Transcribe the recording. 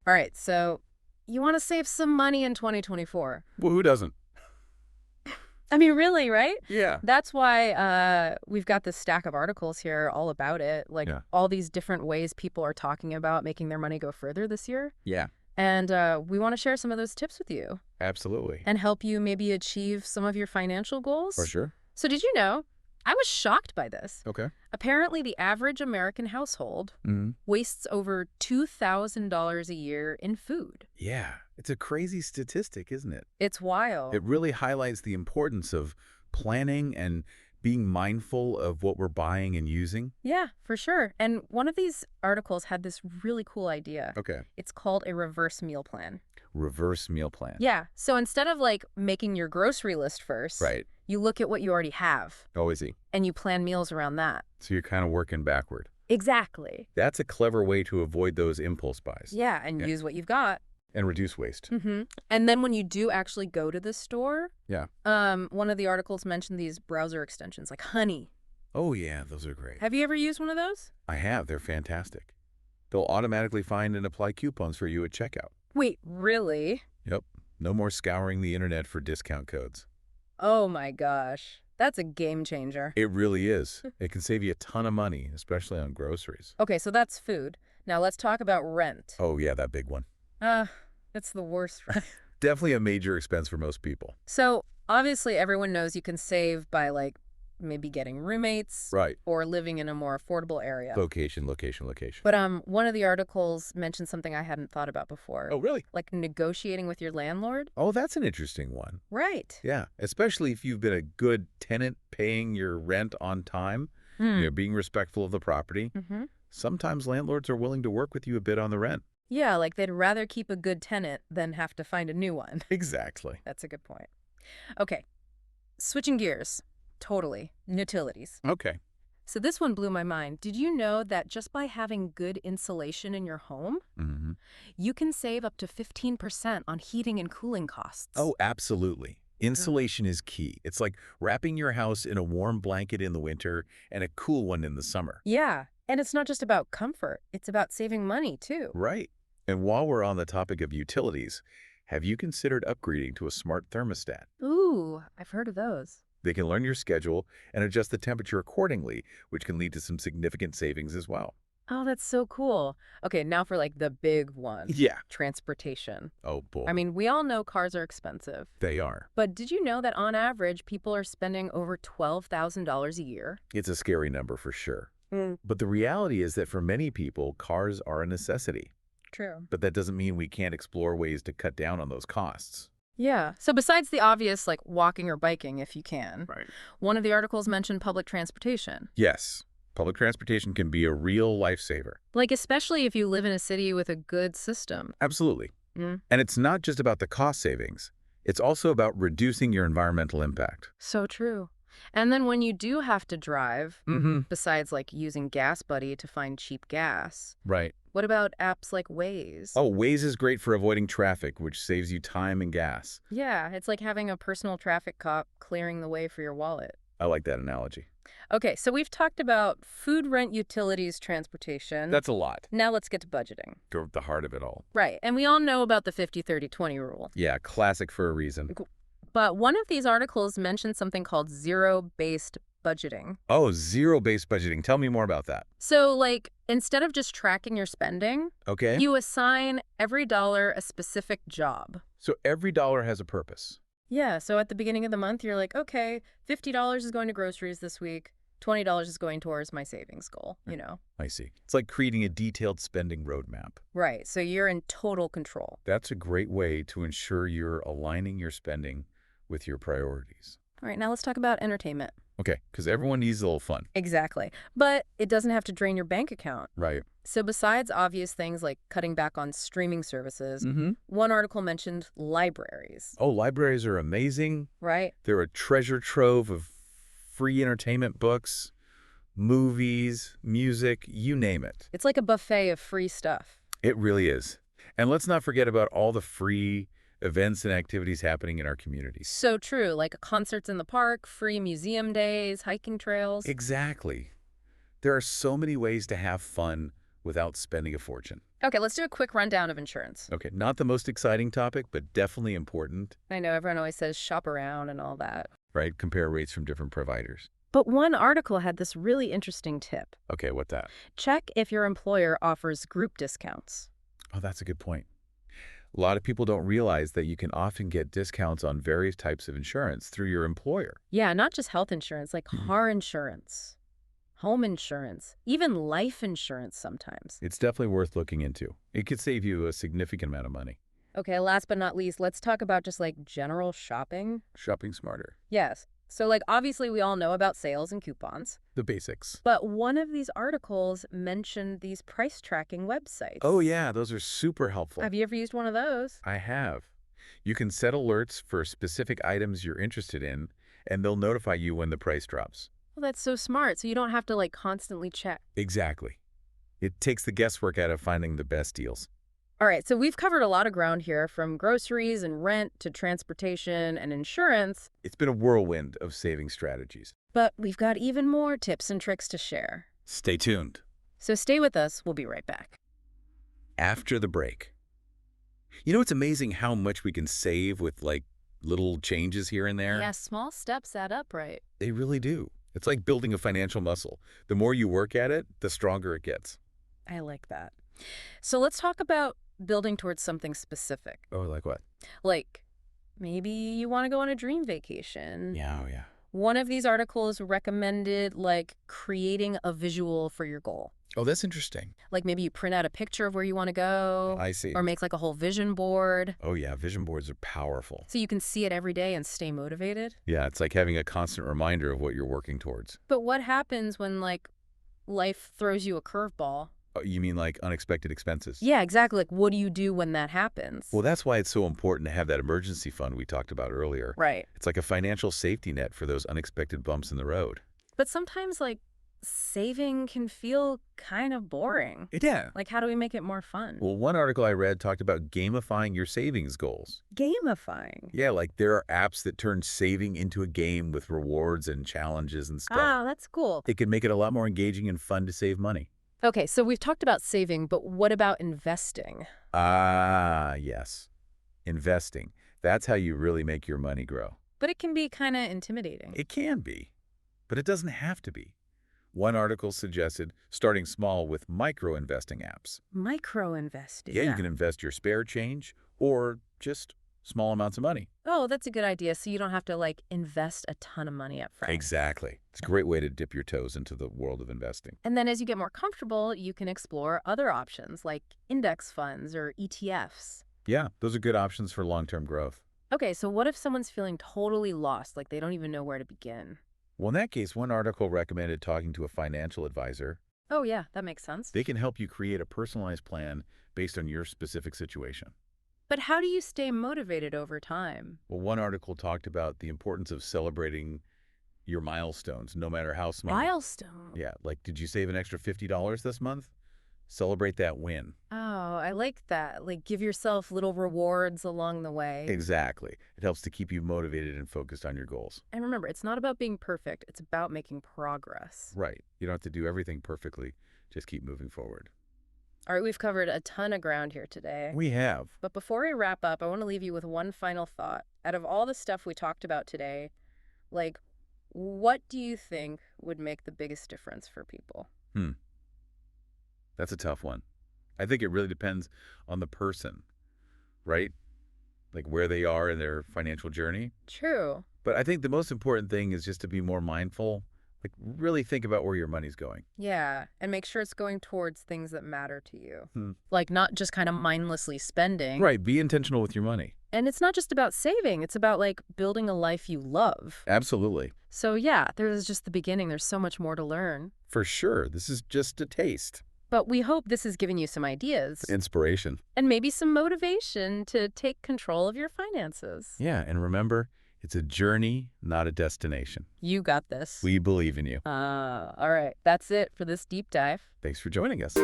All right, so you want to save some money in 2024. Well, who doesn't? I mean, really, right? Yeah. That's why we've got this stack of articles here all about it, like Yeah. all these different ways people are talking about making their money go further this year. Yeah. And we want to share some of those tips with you Absolutely. and help you maybe achieve some of your financial goals. For sure. So did you know? I was shocked by this. Okay. Apparently, the average American household Mm-hmm. wastes over $2,000 a year in food. Yeah. It's a crazy statistic, isn't it? It's wild. It really highlights the importance of planning and being mindful of what we're buying and using. Yeah, for sure. And one of these articles had this really cool idea. Okay. It's called a reverse meal plan. Reverse meal plan. Yeah. So instead of like making your grocery list first, Right. you look at what you already have Oh, is he? and you plan meals around that. So you're kind of working backward. Exactly. That's a clever way to avoid those impulse buys. Yeah, and Yeah. use what you've got. And reduce waste. And then when you do actually go to the store, Yeah. one of the articles mentioned these browser extensions like Honey. Oh, yeah. Those are great. Have you ever used one of those? I have. They're fantastic. They'll automatically find and apply coupons for you at checkout. Wait, really? Yep. No more scouring the internet for discount codes. Oh my gosh. That's a game changer. It really is. It can save you a ton of money, especially on groceries. Okay, so that's food. Now let's talk about rent. Oh, yeah, that big one. It's the worst. Definitely a major expense for most people. So obviously everyone knows you can save by like maybe getting roommates Right. or living in a more affordable area. Location, location, location. But one of the articles mentioned something I hadn't thought about before. Oh, really? Like negotiating with your landlord. Oh, that's an interesting one. Right. Yeah, especially if you've been a good tenant paying your rent on time, being respectful of the property. Sometimes landlords are willing to work with you a bit on the rent. Yeah, like they'd rather keep a good tenant than have to find a new one. Exactly. That's a good point. Okay, switching gears. Totally. Utilities. Okay. So this one blew my mind. Did you know that just by having good insulation in your home, you can save up to 15% on heating and cooling costs? Oh, absolutely. Insulation is key. It's like wrapping your house in a warm blanket in the winter and a cool one in the summer. Yeah, and it's not just about comfort. It's about saving money, too. Right. And while we're on the topic of utilities, have you considered upgrading to a smart thermostat? Ooh, I've heard of those. They can learn your schedule and adjust the temperature accordingly, which can lead to some significant savings as well. Oh, that's so cool. Okay, now for like the big one. Yeah. Transportation. Oh, boy. I mean, we all know cars are expensive. They are. But did you know that on average, people are spending over $12,000 a year? It's a scary number for sure. But the reality is that for many people, cars are a necessity. True. But that doesn't mean we can't explore ways to cut down on those costs. Yeah. So besides the obvious, like walking or biking if you can, Right. one of the articles mentioned public transportation. Yes. Public transportation can be a real lifesaver. Like especially if you live in a city with a good system. Absolutely. And it's not just about the cost savings. It's also about reducing your environmental impact. So true. And then when you do have to drive, besides like using Gas Buddy to find cheap gas, Right. what about apps like Waze? Oh, Waze is great for avoiding traffic, which saves you time and gas. Yeah, it's like having a personal traffic cop clearing the way for your wallet. I like that analogy. Okay, so we've talked about food, rent, utilities, transportation. That's a lot. Now let's get to budgeting. Go at the heart of it all. Right, and we all know about the 50-30-20 rule. Yeah, classic for a reason. But one of these articles mentioned something called zero-based budgeting. Oh, zero-based budgeting. Tell me more about that. So, like, instead of just tracking your spending, Okay. you assign every dollar a specific job. So every dollar has a purpose. Yeah, so at the beginning of the month, you're like, okay, $50 is going to groceries this week. $20 is going towards my savings goal, you know? I see. It's like creating a detailed spending roadmap. Right, so you're in total control. That's a great way to ensure you're aligning your spending with your priorities. All right, now let's talk about entertainment. Okay, because everyone needs a little fun. Exactly. But it doesn't have to drain your bank account. Right. So besides obvious things like cutting back on streaming services, one article mentioned libraries. Oh, libraries are amazing. Right? They're a treasure trove of free entertainment books, movies, music, you name it. It's like a buffet of free stuff. It really is. And let's not forget about all the free events and activities happening in our communities. So true, like concerts in the park, free museum days, hiking trails. Exactly. There are so many ways to have fun without spending a fortune. Okay, let's do a quick rundown of insurance. Okay, not the most exciting topic, but definitely important, I know everyone always says shop around and all that. right? Compare rates from different providers. But one article had this really interesting tip. Okay, what's that? Check if your employer offers group discounts. Oh, that's a good point. A lot of people don't realize that you can often get discounts on various types of insurance through your employer. Yeah, not just health insurance, like Mhm. car insurance, home insurance, even life insurance sometimes. It's definitely worth looking into. It could save you a significant amount of money. Okay, last but not least, let's talk about just like general shopping. Shopping smarter. Yes. So like obviously we all know about sales and coupons, The basics. but one of these articles mentioned these price tracking websites. Oh, yeah, those are super helpful. Have you ever used one of those? I have. You can set alerts for specific items you're interested in, and they'll notify you when the price drops. Well, that's so smart. So you don't have to like constantly check. Exactly. It takes the guesswork out of finding the best deals. All right, so we've covered a lot of ground here, from groceries and rent to transportation and insurance, It's been a whirlwind of saving strategies. but we've got even more tips and tricks to share. Stay tuned. So stay with us. We'll be right back. After the break. You know, it's amazing how much we can save with, like, little changes here and there. Yeah, small steps add up, right? They really do. It's like building a financial muscle. The more you work at it, the stronger it gets. I like that. So let's talk about building towards something specific. Oh, like what? Like, maybe you want to go on a dream vacation. Yeah, oh, yeah. One of these articles recommended, like, creating a visual for your goal. Oh, that's interesting. Like, maybe you print out a picture of where you want to go. I see. Or make, like, a whole vision board. Oh, yeah, vision boards are powerful. So you can see it every day and stay motivated. Yeah, it's like having a constant reminder of what you're working towards. But what happens when, like, life throws you a curveball? Oh, you mean like unexpected expenses? Yeah, exactly. Like, what do you do when that happens? Well, that's why it's so important to have that emergency fund we talked about earlier. Right. It's like a financial safety net for those unexpected bumps in the road. But sometimes, like, saving can feel kind of boring. Yeah. Like, how do we make it more fun? Well, one article I read talked about gamifying your savings goals. Gamifying. Yeah, like there are apps that turn saving into a game with rewards and challenges and stuff. Ah, that's cool. It can make it a lot more engaging and fun to save money. Okay, so we've talked about saving, but what about investing? Ah, yes. Investing. That's how you really make your money grow. But it can be kind of intimidating. It can be, but it doesn't have to be. One article suggested starting small with micro-investing apps. Micro-investing. Yeah, you can invest your spare change or just small amounts of money. Oh, that's a good idea. So you don't have to, like, invest a ton of money up front. Exactly. It's a great way to dip your toes into the world of investing. And then as you get more comfortable, you can explore other options like index funds or ETFs. Yeah, those are good options for long-term growth. Okay, so what if someone's feeling totally lost, like they don't even know where to begin? Well, in that case, one article recommended talking to a financial advisor. Oh, yeah, that makes sense. They can help you create a personalized plan based on your specific situation. But how do you stay motivated over time? Well, one article talked about the importance of celebrating your milestones, no matter how small. Milestone. Yeah, like did you save an extra $50 this month? Celebrate that win. Oh, I like that. Like, give yourself little rewards along the way. Exactly. It helps to keep you motivated and focused on your goals. And remember, it's not about being perfect. It's about making progress. Right. You don't have to do everything perfectly. Just keep moving forward. All right, we've covered a ton of ground here today. We have. But before we wrap up, I want to leave you with one final thought. Out of all the stuff we talked about today, like, what do you think would make the biggest difference for people? That's a tough one. I think it really depends on the person, right? Like where they are in their financial journey. True. But I think the most important thing is just to be more mindful. Like really think about where your money's going. Yeah, and make sure it's going towards things that matter to you. Hmm. Like, not just kind of mindlessly spending. Right. Be intentional with your money. And it's not just about saving. It's about, like, building a life you love. Absolutely. So, yeah, there's just the beginning. There's so much more to learn. For sure. This is just a taste. But we hope this has given you some ideas. Inspiration. And maybe some motivation to take control of your finances. Yeah. And remember, it's a journey, not a destination. You got this. We believe in you. All right. That's it for this deep dive. Thanks for joining us.